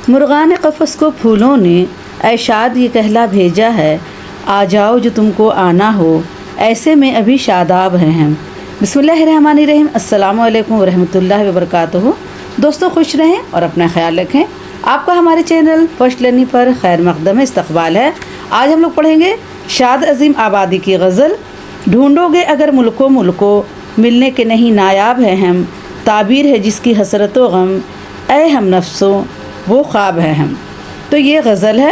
مرغان قفس کو پھولوں نے اے شاد یہ کہلا بھیجا ہے، آ جاؤ جو تم کو آنا ہو، ایسے میں ابھی شاداب ہیں ہم۔ بسم اللہ الرحمن الرحیم۔ السلام علیکم ورحمۃ اللہ وبرکاتہ۔ دوستوں خوش رہیں اور اپنا خیال رکھیں۔ آپ کا ہمارے چینل فرسٹ لرننگ پر خیر مقدم استقبال ہے۔ آج ہم لوگ پڑھیں گے شاد عظیم آبادی کی غزل۔ ڈھونڈو گے اگر ملکوں ملنے کے نہیں نایاب ہیں ہم، تعبیر ہے جس کی حسرت و غم، اے ہم نفسوں وہ خواب ہے ہم۔ تو یہ غزل ہے،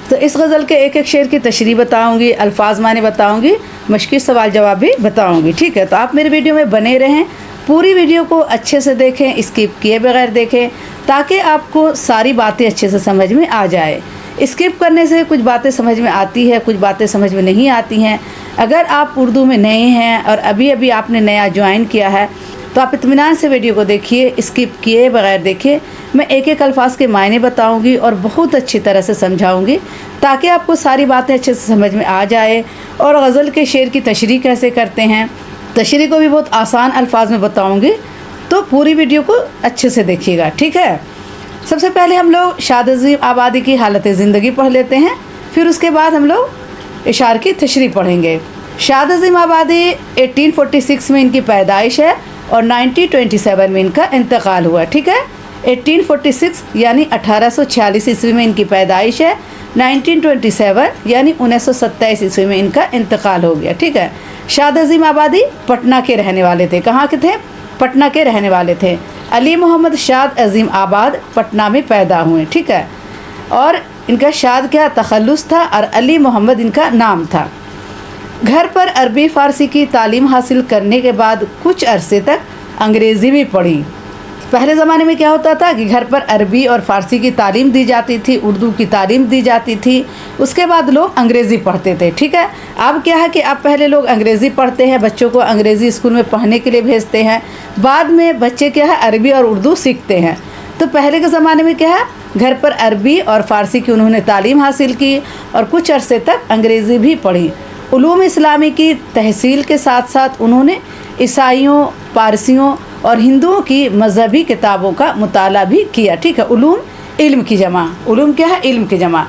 تو اس غزل کے ایک ایک شعر کی تشریح بتاؤں گی، الفاظ معنی بتاؤں گی، مشکل سوال جواب بھی بتاؤں گی، ٹھیک ہے؟ تو آپ میرے ویڈیو میں بنے رہیں، پوری ویڈیو کو اچھے سے دیکھیں، اسکپ کیے بغیر دیکھیں، تاکہ آپ کو ساری باتیں اچھے سے سمجھ میں آ جائے۔ اسکپ کرنے سے کچھ باتیں سمجھ میں آتی ہے، کچھ باتیں سمجھ میں نہیں آتی ہیں۔ اگر آپ اردو میں نئے ہیں اور ابھی آپ نے نیا جوائن کیا ہے تو آپ اطمینان سے ویڈیو کو دیکھیے، اسکپ کیے بغیر دیکھیے۔ میں ایک ایک الفاظ کے معنی بتاؤں گی اور بہت اچھی طرح سے سمجھاؤں گی، تاکہ آپ کو ساری باتیں اچھے سے سمجھ میں آ جائے۔ اور غزل کے شعر کی تشریح کیسے کرتے ہیں، تشریح کو بھی بہت آسان الفاظ میں بتاؤں گی، تو پوری ویڈیو کو اچھے سے دیکھیے گا، ٹھیک ہے؟ سب سے پہلے ہم لوگ شاد عظیم آبادی کی حالت زندگی پڑھ لیتے ہیں، پھر اس کے بعد ہم لوگ اشعار کی تشریح پڑھیں گے۔ شاد عظیم آبادی 1846 میں ان کی پیدائش ہے اور 1927 میں ان کا انتقال ہوا، ٹھیک ہے؟ 1846 یعنی 1846 عیسوی میں ان کی پیدائش ہے، 1927 یعنی 1927 عیسوی میں ان کا انتقال ہو گیا، ٹھیک ہے؟ شاد عظیم آبادی پٹنہ کے رہنے والے تھے۔ کہاں کے تھے؟ پٹنہ کے رہنے والے تھے۔ علی محمد شاد عظیم آباد پٹنہ میں پیدا ہوئے، ٹھیک ہے؟ اور ان کا شاد کیا تخلص تھا اور علی محمد ان کا نام تھا۔ گھر پر عربی فارسی کی تعلیم حاصل کرنے کے بعد کچھ عرصے تک انگریزی بھی پڑھی۔ پہلے زمانے میں کیا ہوتا تھا کہ گھر پر عربی اور فارسی کی تعلیم دی جاتی تھی، اردو کی تعلیم دی جاتی تھی، اس کے بعد لوگ انگریزی پڑھتے تھے، ٹھیک ہے؟ اب کیا ہے کہ اب پہلے لوگ انگریزی پڑھتے ہیں، بچوں کو انگریزی اسکول میں پڑھنے کے لیے بھیجتے ہیں، بعد میں بچے کیا ہے عربی اور اردو سیکھتے ہیں۔ تو پہلے کے زمانے میں کیا ہے گھر پر عربی اور فارسی کی انہوں نے تعلیم حاصل کی اور کچھ عرصے تک انگریزی بھی پڑھی۔ علوم اسلامی کی تحصیل کے ساتھ ساتھ انہوں نے عیسائیوں، پارسیوں اور ہندوؤں کی مذہبی کتابوں کا مطالعہ بھی کیا، ٹھیک ہے؟ علوم علم کی جمع، علوم کیا ہے؟ علم کی جمع۔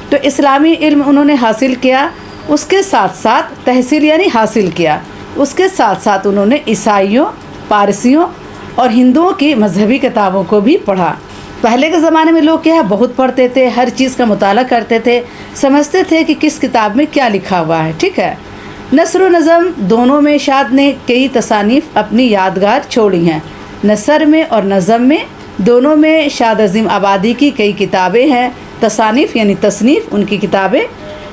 تو اسلامی علم انہوں نے حاصل کیا، اس کے ساتھ ساتھ تحصیل یعنی حاصل کیا، اس کے ساتھ ساتھ انہوں نے عیسائیوں، پارسیوں اور ہندوؤں کی مذہبی کتابوں کو بھی پڑھا۔ پہلے کے زمانے میں لوگ کیا ہے بہت پڑھتے تھے، ہر چیز کا مطالعہ کرتے تھے، سمجھتے تھے کہ کس کتاب میں کیا لکھا ہوا ہے، ٹھیک ہے؟ نثر و نظم دونوں میں شاد نے کئی تصانیف اپنی یادگار چھوڑی ہیں۔ نثر میں اور نظم میں دونوں میں شاد عظیم آبادی کی کئی کتابیں ہیں، تصانیف یعنی تصنیف ان کی کتابیں،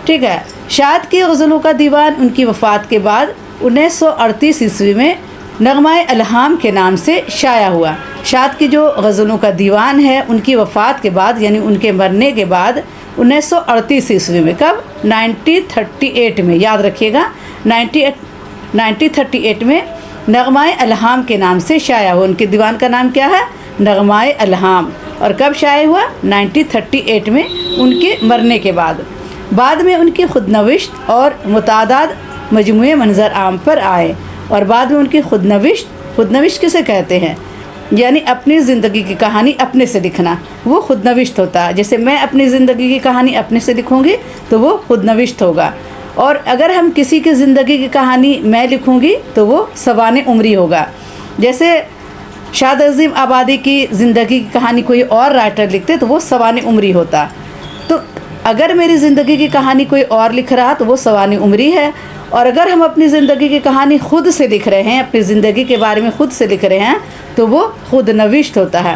ٹھیک ہے؟ شاد کی غزلوں کا دیوان ان کی وفات کے بعد 1938 عیسوی میں نغمہ الہام کے نام سے شائع ہوا۔ شاد کی جو غزلوں کا دیوان ہے ان کی وفات کے بعد یعنی ان کے مرنے کے بعد 1938 عیسوی میں، کب؟ 1938 میں، یاد رکھیے گا 1938 میں نغمہ الہام کے نام سے شائع ہوا۔ ان کے دیوان کا نام کیا ہے؟ نغمہ الہام۔ اور کب شائع ہوا؟ 1938 میں، ان کے مرنے کے بعد میں ان کی خود نوشت اور متعدد مجموعے منظر عام پر آئے۔ اور بعد میں ان کی خود نوشت کسے کہتے ہیں؟ یعنی اپنی زندگی کی کہانی اپنے سے لکھنا، وہ خود نوشت ہوتا ہے۔ جیسے میں اپنی زندگی کی کہانی اپنے سے لکھوں گی تو وہ خود نوشت ہوگا، اور اگر ہم کسی کی زندگی کی کہانی میں لکھوں گی تو وہ سوانح عمری ہوگا۔ جیسے شاد عظیم آبادی کی زندگی کی کہانی کوئی اور رائٹر لکھتے تو وہ سوانح عمری ہوتا۔ تو اگر میری زندگی کی کہانی کوئی اور لکھ رہا تو وہ سوانح عمری ہے، اور اگر ہم اپنی زندگی کی کہانی خود سے لکھ رہے ہیں، اپنی زندگی کے بارے میں خود سے لکھ رہے ہیں تو وہ خود نوشت ہوتا ہے۔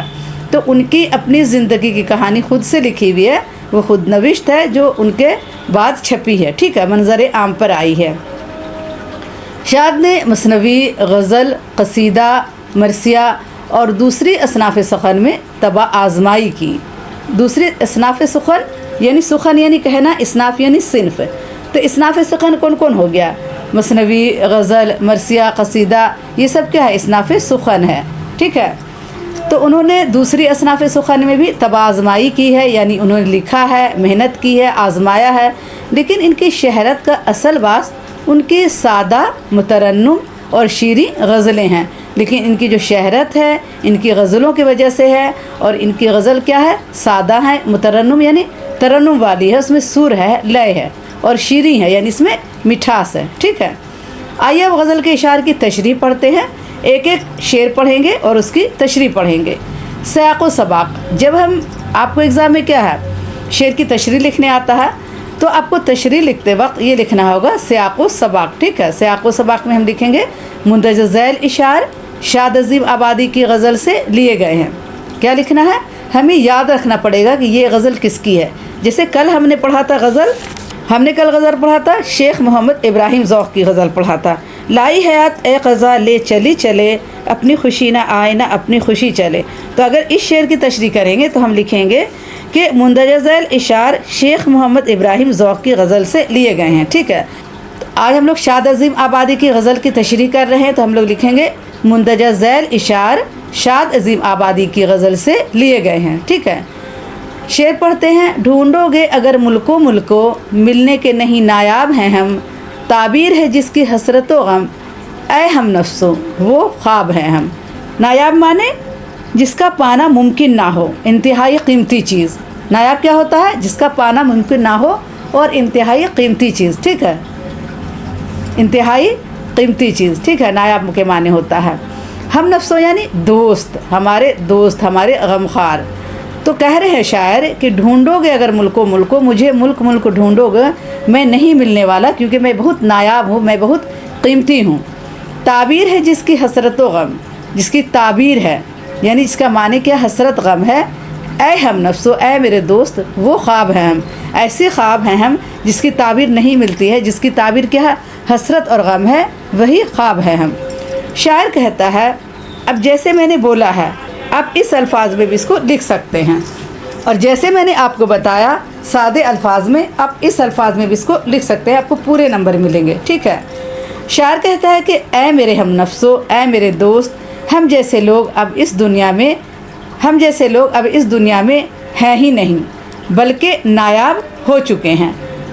تو ان کی اپنی زندگی کی کہانی خود سے لکھی ہوئی ہے، وہ خود نوشت ہے جو ان کے بعد چھپی ہے، ٹھیک ہے؟ منظر عام پر آئی ہے۔ شاد نے مثنوی، غزل، قصیدہ، مرثیہ اور دوسری اصناف سخن میں طبع آزمائی کی۔ دوسری اصناف سخن یعنی کہنا، اصناف یعنی صنف۔ تو اصناف سخن کون کون ہو گیا؟ مثنوی، غزل، مرثیہ، قصیدہ، یہ سب کیا ہے؟ اصناف سخن ہے، ٹھیک ہے؟ تو انہوں نے دوسری اصناف سخن میں بھی طبع آزمائی کی ہے، یعنی انہوں نے لکھا ہے، محنت کی ہے، آزمایا ہے، لیکن ان کی شہرت کا اصل باعث ان کی سادہ، مترنم اور شیریں غزلیں ہیں۔ لیکن ان کی جو شہرت ہے ان کی غزلوں کی وجہ سے ہے، اور ان کی غزل کیا ہے؟ سادہ ہے، مترنم یعنی ترنم والی ہے، اس میں سر ہے، لے ہے، اور شیریں ہے یعنی اس میں مٹھاس ہے، ٹھیک ہے۔ آئیے اب غزل کے اشعار کی تشریح پڑھتے ہیں، ایک ایک شعر پڑھیں گے اور اس کی تشریح پڑھیں گے۔ سیاق و سباق، جب ہم آپ کو ایگزام میں کیا ہے شعر کی تشریح لکھنے آتا ہے تو آپ کو تشریح لکھتے وقت یہ لکھنا ہوگا سیاق و سباق، ٹھیک ہے۔ سیاق و سباق میں ہم لکھیں گے مندرجہ ذیل اشعار شاد عظیم آبادی کی غزل سے لیے گئے ہیں۔ کیا لکھنا ہے؟ ہمیں یاد رکھنا پڑے گا کہ یہ غزل کس کی ہے۔ جیسے کل ہم نے پڑھا تھا غزل، ہم نے کل غزل پڑھا تھا شیخ محمد ابراہیم ذوق کی غزل پڑھا تھا، لائی حیات اے قضا لے چلی چلے، اپنی خوشی نہ آئے نہ اپنی خوشی چلے۔ تو اگر اس شعر کی تشریح کریں گے تو ہم لکھیں گے کہ مندرجہ ذیل اشعار شیخ محمد ابراہیم ذوق کی غزل سے لیے گئے ہیں، ٹھیک ہے۔ آج ہم لوگ شاد عظیم آبادی کی غزل کی تشریح کر رہے ہیں تو ہم لوگ لکھیں گے مندرجہ ذیل اشعار شاد عظیم آبادی کی غزل سے لیے گئے ہیں، ٹھیک ہے۔ شعر پڑھتے ہیں۔ ڈھونڈو گے اگر ملکو ملکو، ملنے کے نہیں نایاب ہیں ہم، تعبیر ہے جس کی حسرت و غم، اے ہم نفسو وہ خواب ہیں ہم۔ نایاب مانے جس کا پانا ممکن نہ ہو، انتہائی قیمتی چیز۔ نایاب کیا ہوتا ہے؟ جس کا پانا ممکن نہ ہو اور انتہائی قیمتی چیز، ٹھیک ہے، انتہائی قیمتی چیز، ٹھیک ہے، نایاب کے معنی ہوتا ہے۔ ہم نفسو یعنی دوست، ہمارے دوست، ہمارے غمخوار۔ تو کہہ رہے ہیں شاعر کہ ڈھونڈو گے اگر ملکو ملکو، مجھے ملک ملک ڈھونڈو گے، میں نہیں ملنے والا کیونکہ میں بہت نایاب ہوں، میں بہت قیمتی ہوں۔ تعبیر ہے جس کی حسرت و غم، جس کی تعبیر ہے یعنی جس کا معنی کیا؟ حسرت غم ہے۔ اے ہم نفسو، اے میرے دوست، وہ خواب ہیں ہم، ایسے خواب ہیں ہم جس کی تعبیر نہیں ملتی ہے، جس کی تعبیر کیا ہے؟ حسرت اور غم ہے، وہی خواب ہے ہم۔ شاعر کہتا ہے اب جیسے میں نے بولا ہے آپ اس الفاظ میں بھی اس کو لکھ سکتے ہیں، اور جیسے میں نے آپ کو بتایا سادے الفاظ میں آپ اس الفاظ میں بھی اس کو لکھ سکتے ہیں، آپ کو پورے نمبر ملیں گے، ٹھیک ہے۔ شاعر کہتا ہے کہ اے میرے ہم نفسو، اے میرے دوست، ہم جیسے لوگ اب اس دنیا میں ہیں ہی نہیں بلکہ نایاب ہو چکے ہیں۔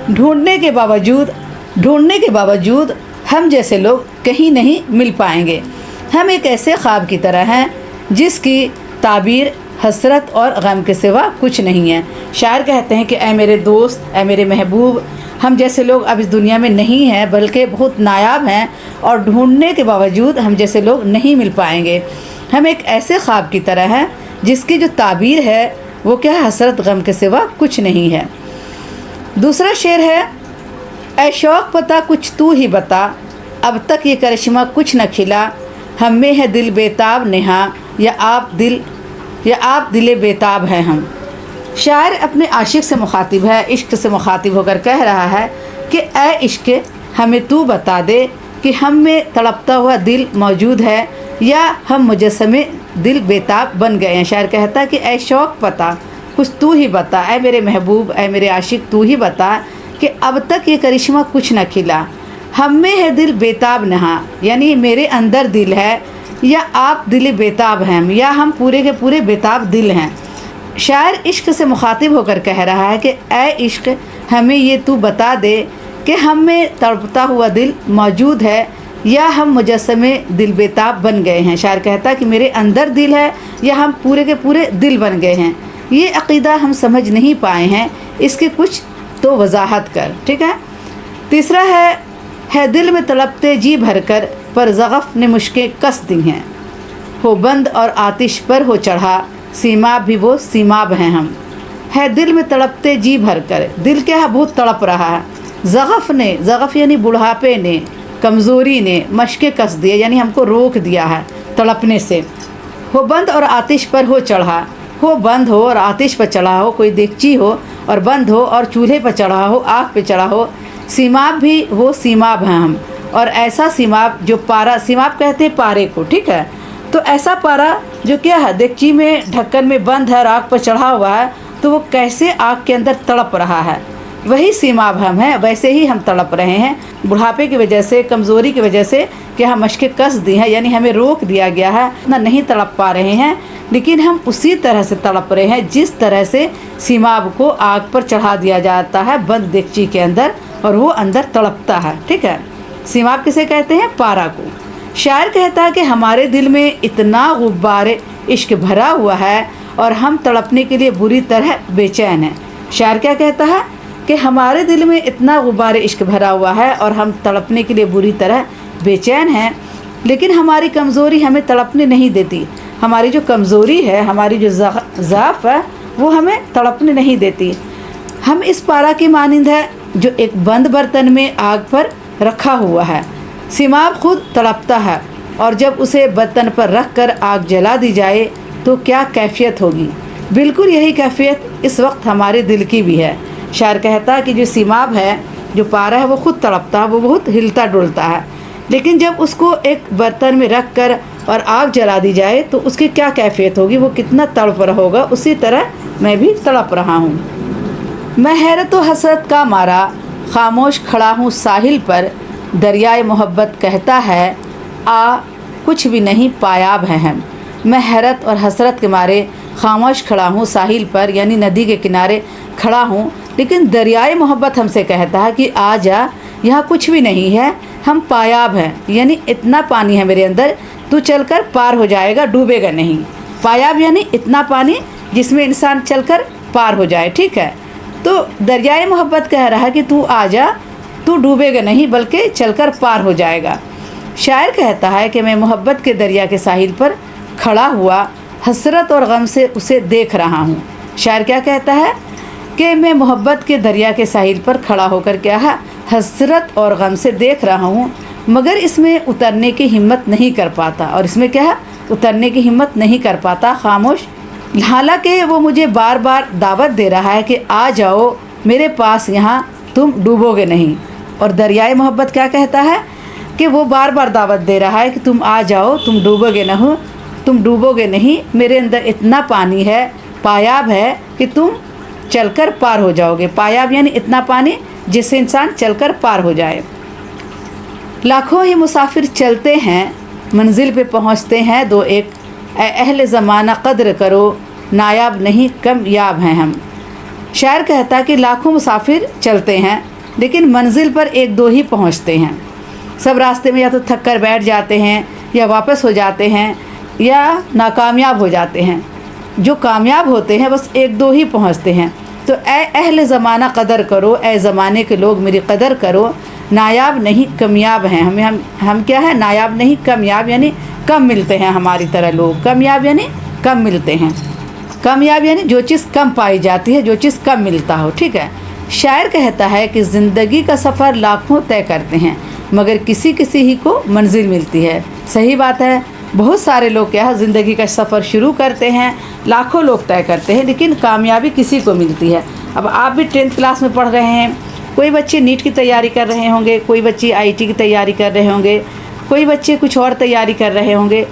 ڈھونڈنے کے باوجود ہم جیسے لوگ کہیں نہیں مل پائیں گے۔ ہم ایک ایسے خواب کی طرح ہیں جس کی تعبیر حسرت اور غم کے سوا کچھ نہیں ہے۔ شاعر کہتے ہیں کہ اے میرے دوست، اے میرے محبوب، ہم جیسے لوگ اب اس دنیا میں نہیں ہیں بلکہ بہت نایاب ہیں، اور ڈھونڈنے کے باوجود ہم جیسے لوگ نہیں مل پائیں گے۔ ہم ایک ایسے خواب کی طرح ہیں جس کی جو تعبیر ہے وہ کیا ہے؟ حسرت غم کے سوا کچھ نہیں ہے۔ دوسرا شعر ہے اے شوق پتا کچھ تو ہی بتا، اب تک یہ کرشمہ کچھ نہ کھلا، ہم میں ہے دل بیتاب نہا، یا آپ دل بیتاب ہیں ہم۔ شاعر اپنے عاشق سے مخاطب ہے، عشق سے مخاطب ہو کر کہہ رہا ہے کہ اے عشق ہمیں تو بتا دے کہ ہم میں تڑپتا ہوا دل موجود ہے یا ہم مجسمے دل بیتاب بن گئے ہیں۔ شاعر کہتا ہے کہ اے شوق پتا کچھ تو ہی بتا، اے میرے محبوب، اے میرے عاشق، تو ہی بتا کہ اب تک یہ کرشمہ کچھ نہ کھلا، ہم میں ہے دل بیتاب نہا، یعنی میرے اندر دل ہے، یا آپ دل بیتاب ہیں، یا ہم پورے کے پورے بیتاب دل ہیں۔ شاعر عشق سے مخاطب ہو کر کہہ رہا ہے کہ اے عشق ہمیں یہ تو بتا دے کہ ہم میں تڑپتا ہوا دل موجود ہے یا ہم مجسمے دل بیتاب بن گئے ہیں۔ شاعر کہتا ہے کہ میرے اندر دل ہے یا ہم پورے کے پورے دل بن گئے ہیں۔ یہ عقیدہ ہم سمجھ نہیں پائے ہیں، اس کی کچھ تو وضاحت کر، ٹھیک ہے۔ تیسرا ہے دل میں تڑپتے جی بھر کر، پر زغف نے مشکیں کس دی ہیں، ہو بند اور آتش پر ہو چڑھا، سیماب بھی وہ سیماب ہیں ہم۔ ہے دل میں تڑپتے جی بھر کر، دل کیا ہے؟ بہت تڑپ رہا ہے۔ زغف یعنی بڑھاپے نے، کمزوری نے مشکیں کس دیے یعنی ہم کو روک دیا ہے تڑپنے سے۔ ہو بند اور آتش پر ہو چڑھا، ہو بند ہو اور آتش پر چڑھا ہو، کوئی دیگچی ہو اور بند ہو اور چولہے پر چڑھا ہو، آگ پہ چڑھا ہو، سیماب بھی وہ سیماب ہیں ہم، اور ایسا سیماب جو پارا، سیماب کہتے ہیں پارے کو، ٹھیک ہے۔ تو ایسا پارا جو کیا ہے؟ دیگچی میں ڈھکن میں بند ہے اور آگ پر چڑھا ہوا ہے، تو وہ کیسے آگ کے اندر تڑپ رہا ہے، وہی سیماب ہم ہیں، ویسے ہی ہم تڑپ رہے ہیں۔ بڑھاپے کی وجہ سے، کمزوری کی وجہ سے کہ ہم مشقیں کس دی ہیں، یعنی ہمیں روک دیا گیا ہے، اتنا نہیں تڑپ پا رہے ہیں، لیکن ہم اسی طرح سے تڑپ رہے ہیں جس طرح سے سیماب کو آگ پر چڑھا دیا جاتا ہے بند دیگچی کے اندر، اور وہ اندر تڑپتا ہے، ٹھیک ہے۔ سیماب کسے کہتے ہیں؟ پارا کو۔ شاعر کہتا ہے کہ ہمارے دل میں اتنا غبار عشق بھرا ہوا ہے اور ہم تڑپنے کے لیے بری طرح بے چین ہیں۔ شاعر کیا کہتا ہے کہ ہمارے دل میں اتنا غبار عشق بھرا ہوا ہے اور ہم تڑپنے کے لیے بری طرح بے چین ہیں، لیکن ہماری کمزوری ہمیں تڑپنے نہیں دیتی۔ ہماری جو کمزوری ہے، ہماری جو ضعف ہے، وہ ہمیں تڑپنے نہیں دیتی۔ ہم اس پارا کی مانند ہے جو ایک بند برتن میں آگ پر رکھا ہوا ہے۔ سیماب خود تڑپتا ہے اور جب اسے برتن پر رکھ کر آگ جلا دی جائے تو کیا کیفیت ہوگی؟ بالکل یہی کیفیت اس وقت ہمارے دل کی بھی ہے۔ شاعر کہتا ہے کہ جو سیماب ہے، جو پارا ہے، وہ خود تڑپتا ہے، وہ بہت ہلتا ڈولتا ہے، لیکن جب اس کو ایک برتن میں رکھ کر اور آگ جلا دی جائے تو اس کی کیا کیفیت ہوگی؟ وہ کتنا تڑپ رہا ہوگا۔ اسی طرح میں بھی تڑپ رہا ہوں۔ میں حیرت و حسرت کا مارا خاموش کھڑا ہوں ساحل پر، دریائے محبت کہتا ہے کچھ بھی نہیں پایاب ہے ہم۔ میں حیرت اور حسرت کے مارے خاموش کھڑا ہوں ساحل پر، یعنی ندی کے کنارے کھڑا ہوں، لیکن دریائے محبت ہم سے کہتا ہے کہ آ جا، یہاں کچھ بھی نہیں ہے، ہم پایاب ہیں، یعنی اتنا پانی ہے میرے اندر، تو چل کر پار ہو جائے گا، ڈوبے گا نہیں۔ پایاب یعنی اتنا پانی جس میں انسان چل کر پار ہو جائے، ٹھیک ہے؟ تو دریائے محبت کہہ رہا ہے کہ تو آ جا، تو ڈوبے گا نہیں بلکہ چل کر پار ہو جائے گا۔ شاعر کہتا ہے کہ میں محبت کے دریا کے ساحل پر کھڑا ہوا حسرت اور غم سے اسے دیکھ رہا ہوں۔ شاعر کیا کہتا ہے کہ میں محبت کے دریا کے ساحل پر کھڑا ہو کر کیا ہے، حسرت اور غم سے دیکھ رہا ہوں، مگر اس میں اترنے کی ہمت نہیں کر پاتا۔ اور اس میں کیا ہے؟ اترنے کی ہمت نہیں کر پاتا، خاموش۔ حالانکہ وہ مجھے بار بار دعوت دے رہا ہے کہ آ جاؤ میرے پاس، یہاں تم ڈوبو گے نہیں۔ اور دریائے محبت کیا کہتا ہے کہ وہ بار بار دعوت دے رہا ہے کہ تم آ جاؤ، تم ڈوبو گے نہ، تم ڈوبو گے نہیں، میرے اندر اتنا پانی ہے، پایاب ہے کہ تم چل کر پار ہو جاؤ گے۔ پایاب یعنی اتنا پانی جس سے انسان چل کر پار ہو جائے۔ لاکھوں ہی مسافر چلتے ہیں، منزل پہ پہنچتے ہیں دو ایک، اے اہل زمانہ قدر کرو، نایاب نہیں کمیاب ہیں ہم۔ شاعر کہتا کہ لاکھوں مسافر چلتے ہیں لیکن منزل پر ایک دو ہی پہنچتے ہیں۔ سب راستے میں یا تو تھک کر بیٹھ جاتے ہیں یا واپس ہو جاتے ہیں یا ناکامیاب ہو جاتے ہیں۔ جو کامیاب ہوتے ہیں بس ایک دو ہی پہنچتے ہیں۔ تو اے اہل زمانہ قدر کرو، اے زمانے کے لوگ میری قدر کرو، نایاب نہیں کمیاب ہیں ہم کیا ہے؟ نایاب نہیں کمیاب، یعنی کم ملتے ہیں ہماری طرح لوگ۔ کمیاب یعنی کم ملتے ہیں، کمیاب یعنی جو چیز کم پائی جاتی ہے، جو چیز کم ملتا ہو، ٹھیک ہے؟ شاعر کہتا ہے کہ زندگی کا سفر لاکھوں طے کرتے ہیں مگر کسی کسی ہی کو منزل ملتی ہے۔ صحیح بات ہے، بہت سارے لوگ کیا ہے زندگی کا سفر شروع کرتے ہیں، لاکھوں لوگ طے کرتے ہیں، لیکن کامیابی کسی کو ملتی ہے۔ اب آپ بھی 10th کلاس میں پڑھ رہے ہیں، کوئی بچے نیٹ کی تیاری کر رہے ہوں گے، کوئی بچے IIT کی تیاری کر رہے ہوں گے، کوئی بچے کچھ اور تیاری کر رہے ہوں گے،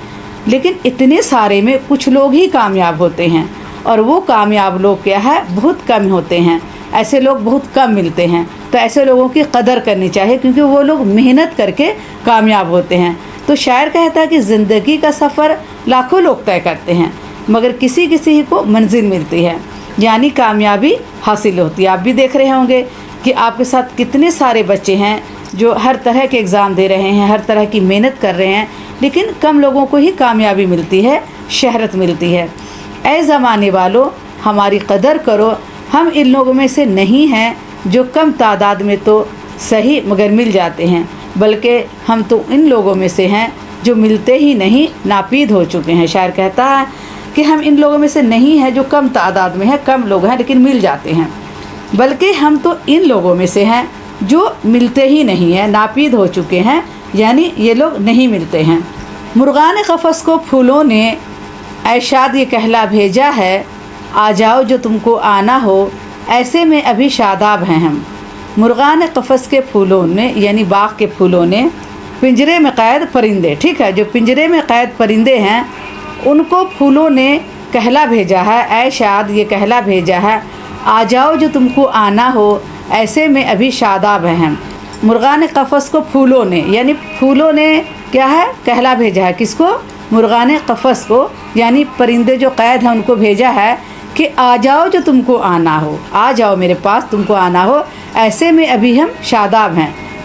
لیکن اتنے سارے میں کچھ لوگ ہی کامیاب ہوتے ہیں، اور وہ کامیاب لوگ کیا ہے؟ بہت کم ہوتے ہیں۔ ایسے لوگ بہت کم ملتے ہیں، تو ایسے لوگوں کی قدر کرنی چاہیے کیونکہ وہ لوگ محنت کر کے کامیاب ہوتے ہیں۔ تو شاعر کہتا ہے کہ زندگی کا سفر لاکھوں لوگ طے کرتے ہیں مگر کسی کسی کو منزل ملتی ہے، یعنی کامیابی حاصل ہوتی ہے۔ آپ بھی دیکھ رہے ہوں گے کہ آپ کے ساتھ کتنے سارے بچے ہیں جو ہر طرح کے ایگزام دے رہے ہیں، ہر طرح کی محنت کر رہے ہیں، لیکن کم لوگوں کو ہی کامیابی ملتی ہے، شہرت ملتی ہے۔ اے زمانے والو ہماری قدر کرو، ہم ان لوگوں میں سے نہیں ہیں جو کم تعداد میں تو صحیح مگر مل جاتے ہیں، بلکہ ہم تو ان لوگوں میں سے ہیں جو ملتے ہی نہیں، ناپید ہو چکے ہیں۔ شاعر کہتا ہے کہ ہم ان لوگوں میں سے نہیں ہیں جو کم تعداد میں ہیں، کم لوگ ہیں لیکن مل جاتے ہیں، بلکہ ہم تو ان لوگوں میں سے ہیں جو ملتے ہی نہیں ہیں، ناپید ہو چکے ہیں، یعنی یہ لوگ نہیں ملتے ہیں۔ مرغان قفس کو پھولوں نے اے شاد یہ کہلا بھیجا ہے، آ جاؤ جو تم کو آنا ہو، ایسے میں ابھی شاداب ہیں ہم۔ مرغان قفس کے پھولوں نے، یعنی باغ کے پھولوں نے، پنجرے میں قید پرندے، ٹھیک ہے، جو پنجرے میں قید پرندے ہیں ان کو پھولوں نے کہلا بھیجا ہے، اے شاد یہ کہلا بھیجا ہے، آ جاؤ جو تم کو آنا ہو، ایسے میں ابھی شاداب ہیں ہم۔ مرغان قفس کو پھولوں نے، یعنی پھولوں نے کیا ہے؟ کہلا بھیجا ہے، کس کو؟ مرغان قفس کو، یعنی پرندے جو قید ہیں ان کو بھیجا ہے کہ آ جاؤ جو تم کو آنا ہو، آ جاؤ میرے پاس، تم کو آنا ہو، ایسے میں ابھی ہم شاداب ہیں،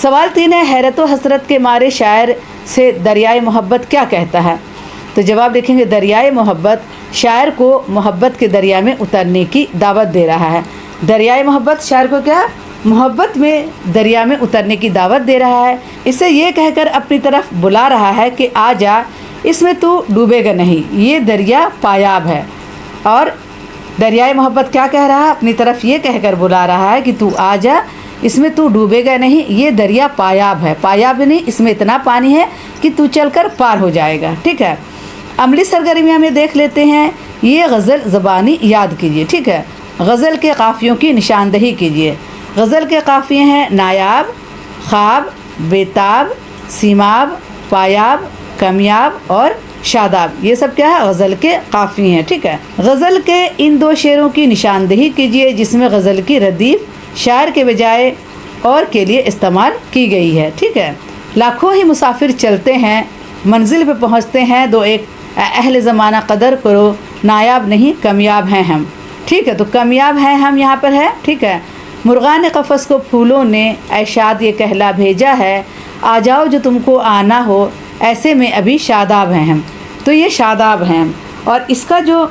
سوال 3 ہے، حیرت و حسرت کے مارے شاعر سے دریائے محبت کیا کہتا ہے؟ تو جواب دیکھیں گے، دریائے محبت شاعر کو محبت کے دریا میں اترنے کی دعوت دے رہا ہے۔ دریائے محبت شاعر کو کیا؟ محبت میں دریا میں اترنے کی دعوت دے رہا ہے۔ اسے یہ کہہ کر اپنی طرف بلا رہا ہے کہ آ جا، اس میں تو ڈوبے گا نہیں، یہ دریا پایاب ہے۔ اور دریائے محبت کیا کہہ رہا ہے؟ اپنی طرف یہ کہہ کر بلا رہا ہے کہ تو آ جا، اس میں تو ڈوبے گا نہیں، یہ دریا پایاب ہے۔ پایاب نہیں، اس میں اتنا پانی ہے کہ تو چل کر پار ہو جائے گا۔ ٹھیک ہے، عملی سرگرمیاں میں دیکھ لیتے ہیں۔ یہ غزل زبانی یاد کیجیے۔ ٹھیک ہے، غزل کے قافیوں کی نشاندہی کیجیے۔ غزل کے قافیے ہیں نایاب، خواب، بیتاب، سیماب، پایاب، کمیاب اور شاداب۔ یہ سب کیا ہے؟ غزل کے قافیے ہیں۔ ٹھیک ہے، غزل کے ان 2 شعروں کی نشاندہی کیجیے جس میں غزل کی ردیف شاعر کے بجائے اور کے لیے استعمال کی گئی ہے۔ ٹھیک ہے، لاکھوں ہی مسافر چلتے ہیں، منزل پہ پہنچتے ہیں، دو ایک اہل زمانہ قدر کرو، نایاب نہیں کمیاب ہیں ہم۔ ٹھیک ہے، تو کمیاب ہیں ہم یہاں پر ہے۔ ٹھیک ہے، مرغان قفس کو پھولوں نے اے شاد یہ کہلا بھیجا ہے، آ جاؤ جو تم کو آنا ہو، ایسے میں ابھی شاداب ہیں ہم۔ تو یہ شاداب ہیں ہم، اور اس کا جو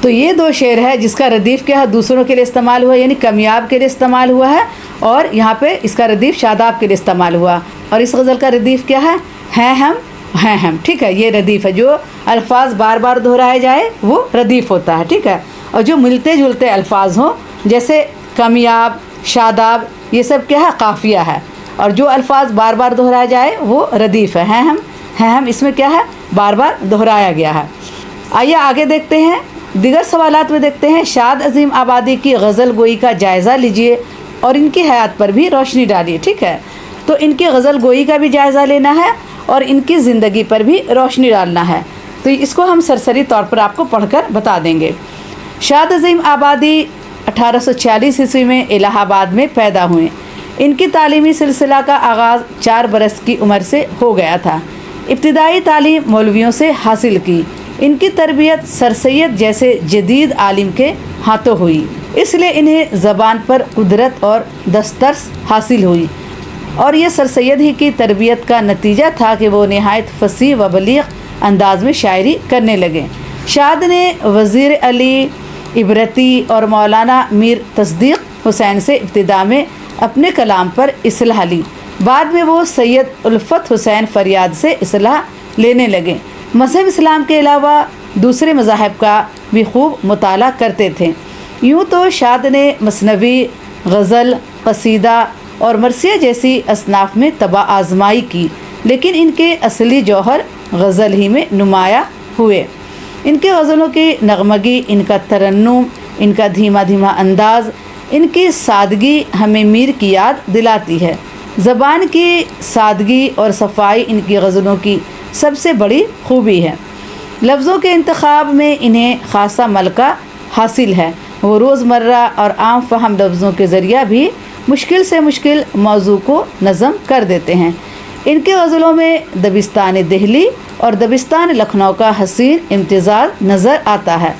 تو یہ 2 شعر ہے جس کا ردیف کیا ہے؟ دوسروں کے لیے استعمال ہوا، یعنی کمیاب کے لیے استعمال ہوا ہے، اور یہاں پہ اس کا ردیف شاداب کے لیے استعمال ہوا۔ اور اس غزل کا ردیف کیا ہے؟ ہیں ہم، ہیں ہم۔ ٹھیک ہے، یہ ردیف ہے۔ جو الفاظ بار بار دہرائے جائے وہ ردیف ہوتا ہے۔ ٹھیک ہے، اور جو ملتے جلتے الفاظ ہوں جیسے کمیاب، شاداب، یہ سب کیا ہے؟ قافیہ ہے۔ اور جو الفاظ بار بار دہرایا جائے وہ ردیف ہے۔ ہیں ہم، اس میں کیا ہے؟ بار بار دہرایا گیا ہے۔ آئیے آگے دیکھتے ہیں، دیگر سوالات میں دیکھتے ہیں۔ شاد عظیم آبادی کی غزل گوئی کا جائزہ لیجئے اور ان کی حیات پر بھی روشنی ڈالیے۔ ٹھیک ہے، تو ان کی غزل گوئی کا بھی جائزہ لینا ہے اور ان کی زندگی پر بھی روشنی ڈالنا ہے۔ تو اس کو ہم سرسری طور پر آپ کو پڑھ کر بتا دیں گے۔ شاد عظیم آبادی 1846 عیسوی میں الہ آباد میں پیدا ہوئے۔ ان کی تعلیمی سلسلہ کا آغاز 4 برس کی عمر سے ہو گیا تھا۔ ابتدائی تعلیم مولویوں سے حاصل کی۔ ان کی تربیت سر سید جیسے جدید عالم کے ہاتھوں ہوئی، اس لیے انہیں زبان پر قدرت اور دسترس حاصل ہوئی، اور یہ سر سید ہی کی تربیت کا نتیجہ تھا کہ وہ نہایت فصیح و بلیغ انداز میں شاعری کرنے لگے۔ شاد نے وزیر علی عبرتی اور مولانا میر تصدیق حسین سے ابتدا میں اپنے کلام پر اصلاح لی، بعد میں وہ سید الفت حسین فریاد سے اصلاح لینے لگے۔ مذہب اسلام کے علاوہ دوسرے مذاہب کا بھی خوب مطالعہ کرتے تھے۔ یوں تو شاد نے مثنوی، غزل، قصیدہ اور مرثیہ جیسی اصناف میں طبع آزمائی کی، لیکن ان کے اصلی جوہر غزل ہی میں نمایاں ہوئے۔ ان کے غزلوں کی نغمگی، ان کا ترنم، ان کا دھیما دھیما انداز، ان کی سادگی ہمیں میر کی یاد دلاتی ہے۔ زبان کی سادگی اور صفائی ان کی غزلوں کی سب سے بڑی خوبی ہے۔ لفظوں کے انتخاب میں انہیں خاصہ ملکہ حاصل ہے۔ وہ روزمرہ اور عام فہم لفظوں کے ذریعہ بھی مشکل سے مشکل موضوع کو نظم کر دیتے ہیں۔ ان کے غزلوں میں دبستان دہلی اور دبستان لکھنؤ کا حسین امتزاج نظر آتا ہے۔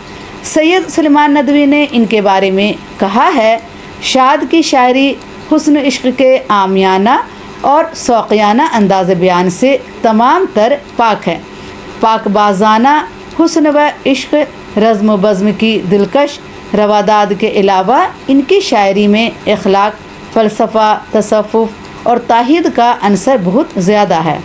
سید سلیمان ندوی نے ان کے بارے میں کہا ہے، شاد کی شاعری حسن عشق کے عامیانہ اور سوقیانہ انداز بیان سے تمام تر پاک ہے۔ پاک بازانہ حسن و عشق، رزم و بزم کی دلکش رواداد کے علاوہ ان کی شاعری میں اخلاق، فلسفہ، تصوف اور توحید کا عنصر بہت زیادہ ہے۔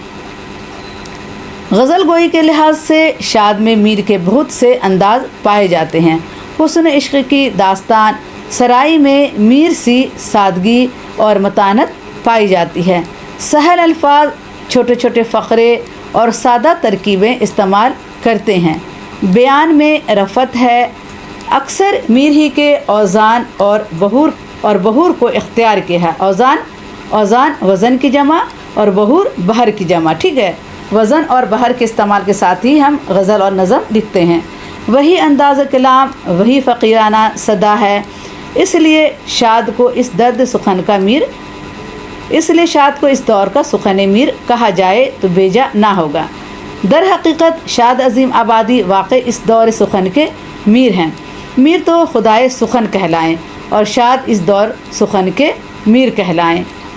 غزل گوئی کے لحاظ سے شاد میں میر کے بہت سے انداز پائے جاتے ہیں۔ حسن عشق کی داستان سرائی میں میر سی سادگی اور متانت پائی جاتی ہے۔ سہل الفاظ، چھوٹے چھوٹے فقرے اور سادہ ترکیبیں استعمال کرتے ہیں۔ بیان میں رفت ہے، اکثر میر ہی کے اوزان اور بہور کو اختیار کیا ہے۔ اوزان وزن کی جمع اور بہور بہر کی جمع۔ ٹھیک ہے، وزن اور بہر کے استعمال کے ساتھ ہی ہم غزل اور نظم لکھتے ہیں۔ وہی انداز کلام، وہی فقیرانہ صدا ہے، اس لیے شاد کو اس دور کا سخن میر کہا جائے تو بیجا نہ ہوگا۔ در حقیقت شاد عظیم آبادی واقع اس دور سخن کے میر ہیں۔ میر تو خدائے سخن کہلائیں اور شاد اس دور سخن کے میر کہلائیں۔